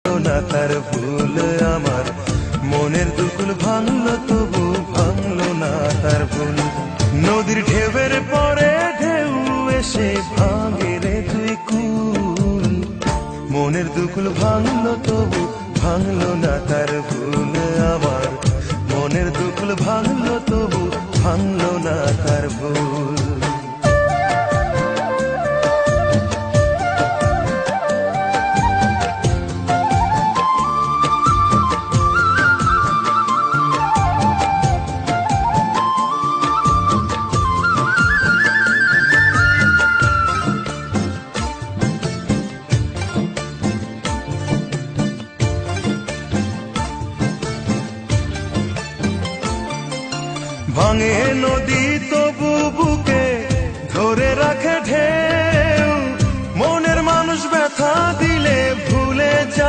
না তার ভুল আমার, মনের দুকুল ভাঙলো তবু ভাঙলো না তার ভুল। নদীর ঢেউয়ের পরে ঢেউ এসে ভাঙে রে তুই কুল, মনের দুকুল ভাঙলো তবু ভাঙলো না তার ভুল আমার, মনের দুকুল ভাঙলো তবু ভাঙলো না তার ভুল। ভাঙে নদী তবু বুকে ধরে রাখে